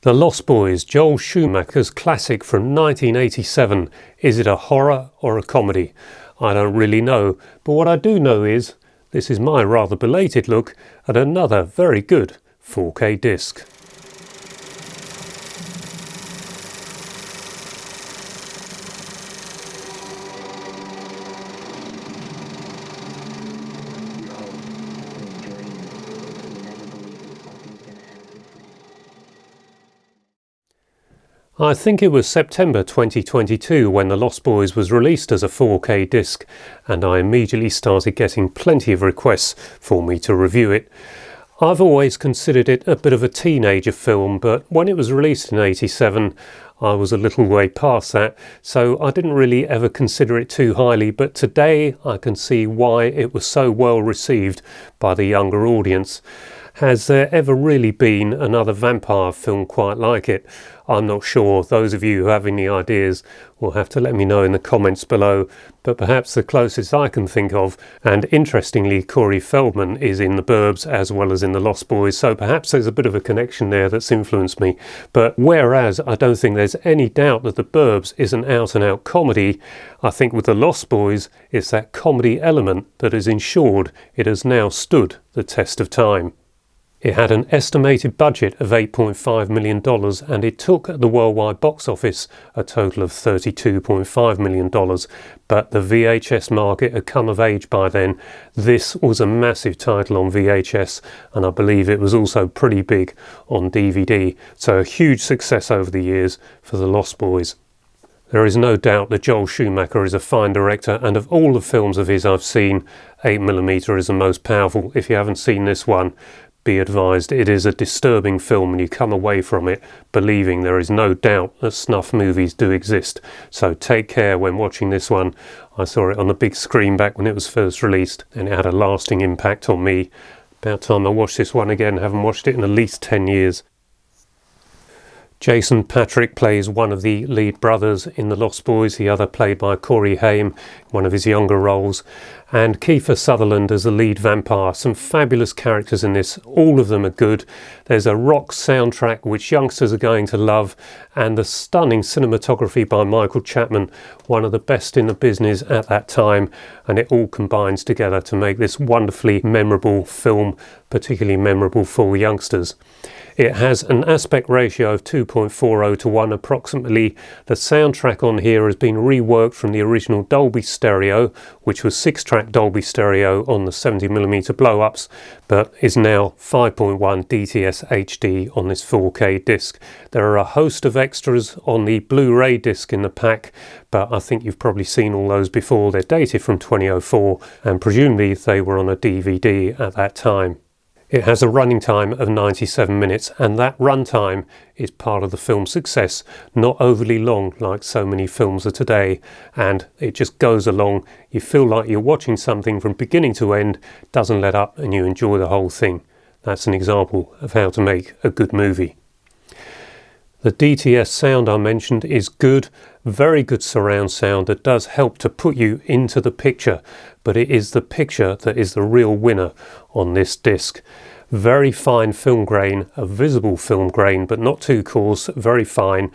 The Lost Boys, Joel Schumacher's classic from 1987. Is it a horror or a comedy? I don't really know, but what I do know is this is my rather belated look at another very good 4K disc. I think it was September 2022 when The Lost Boys was released as a 4K disc, and I immediately started getting plenty of requests for me to review it. I've always considered it a bit of a teenager film, but when it was released in '87 I was a little way past that, so I didn't really ever consider it too highly, but today I can see why it was so well received by the younger audience. Has there ever really been another vampire film quite like it? I'm not sure. Those of you who have any ideas will have to let me know in the comments below, but perhaps the closest I can think of, and interestingly Corey Feldman is in The Burbs as well as in The Lost Boys, so perhaps there's a bit of a connection there that's influenced me. But whereas I don't think there's any doubt that The Burbs is an out-and-out comedy, I think with The Lost Boys it's that comedy element that has ensured it has now stood the test of time. It had an estimated budget of $8.5 million and it took at the worldwide box office a total of $32.5 million, but the VHS market had come of age by then. This was a massive title on VHS and I believe it was also pretty big on DVD, so a huge success over the years for The Lost Boys. There is no doubt that Joel Schumacher is a fine director, and of all the films of his I've seen, 8mm is the most powerful. If you haven't seen this one, be advised, it is a disturbing film and you come away from it believing there is no doubt that snuff movies do exist. So take care when watching this one. I saw it on the big screen back when it was first released and it had a lasting impact on me. About time I watched this one again. I haven't watched it in at least 10 years. Jason Patric plays one of the lead brothers in The Lost Boys, the other played by Corey Haim, one of his younger roles, and Kiefer Sutherland as the lead vampire. Some fabulous characters in this, all of them are good. There's a rock soundtrack which youngsters are going to love, and the stunning cinematography by Michael Chapman, one of the best in the business at that time, and it all combines together to make this wonderfully memorable film, particularly memorable for youngsters. It has an aspect ratio of 2.40 to 1 approximately. The soundtrack on here has been reworked from the original Dolby Stereo, which was 6-track Dolby Stereo on the 70mm blow-ups, but is now 5.1 DTS-HD on this 4K disc. There are a host of extras on the Blu-ray disc in the pack, but I think you've probably seen all those before. They're dated from 2004 and presumably they were on a DVD at that time. It has a running time of 97 minutes, and that runtime is part of the film's success. Not overly long like so many films are today, and it just goes along. You feel like you're watching something from beginning to end, doesn't let up, and you enjoy the whole thing. That's an example of how to make a good movie. The DTS sound I mentioned is good, very good surround sound that does help to put you into the picture, but it is the picture that is the real winner on this disc. Very fine film grain, a visible film grain, but not too coarse, very fine,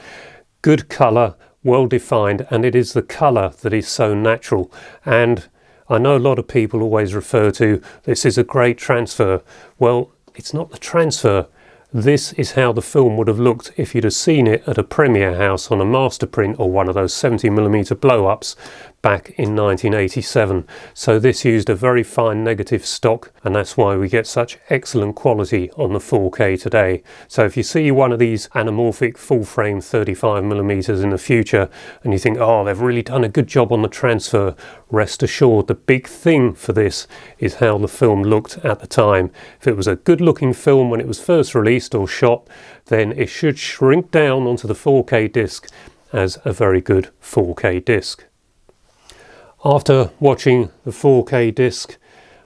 good colour, well defined, and it is the colour that is so natural. And I know a lot of people always refer to this is a great transfer. Well, it's not the transfer. This is how the film would have looked if you'd have seen it at a premiere house on a master print or one of those 70mm blow-ups back in 1987. So this used a very fine negative stock, and that's why we get such excellent quality on the 4K today. So if you see one of these anamorphic full frame 35mm in the future and you think, oh, they've really done a good job on the transfer, rest assured the big thing for this is how the film looked at the time. If it was a good looking film when it was first released or shot, then it should shrink down onto the 4K disc as a very good 4K disc. After watching the 4K disc,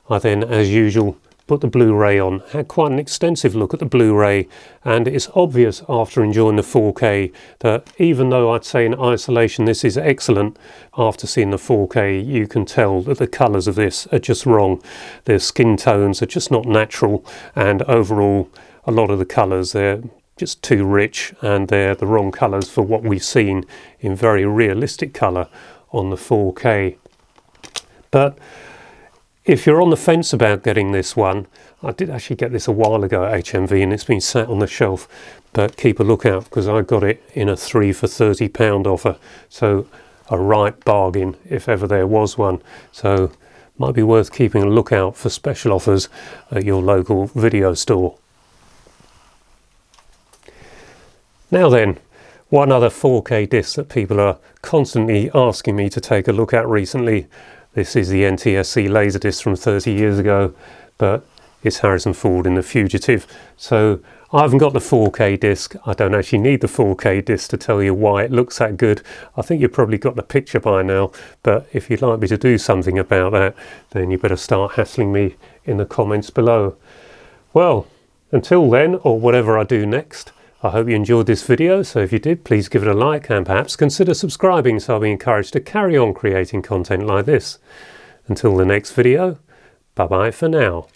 I then, as usual, put the Blu-ray on. Had quite an extensive look at the Blu-ray, and it's obvious after enjoying the 4K that even though I'd say in isolation this is excellent, after seeing the 4K you can tell that the colours of this are just wrong. The skin tones are just not natural, and overall a lot of the colours, they're just too rich, and they're the wrong colours for what we've seen in very realistic colour on the 4K. But if you're on the fence about getting this one, I did actually get this a while ago at HMV and it's been sat on the shelf, but keep a lookout because I got it in a 3 for £30 offer, so a right bargain if ever there was one. So might be worth keeping a lookout for special offers at your local video store. Now then, one other 4K disc that people are constantly asking me to take a look at recently. This is the NTSC Laserdisc from 30 years ago, but it's Harrison Ford in The Fugitive. So I haven't got the 4K disc. I don't actually need the 4K disc to tell you why it looks that good. I think you've probably got the picture by now, but if you'd like me to do something about that, then you better start hassling me in the comments below. Well, until then, or whatever I do next, I hope you enjoyed this video, so if you did, please give it a like and perhaps consider subscribing so I'll be encouraged to carry on creating content like this. Until the next video, bye bye for now.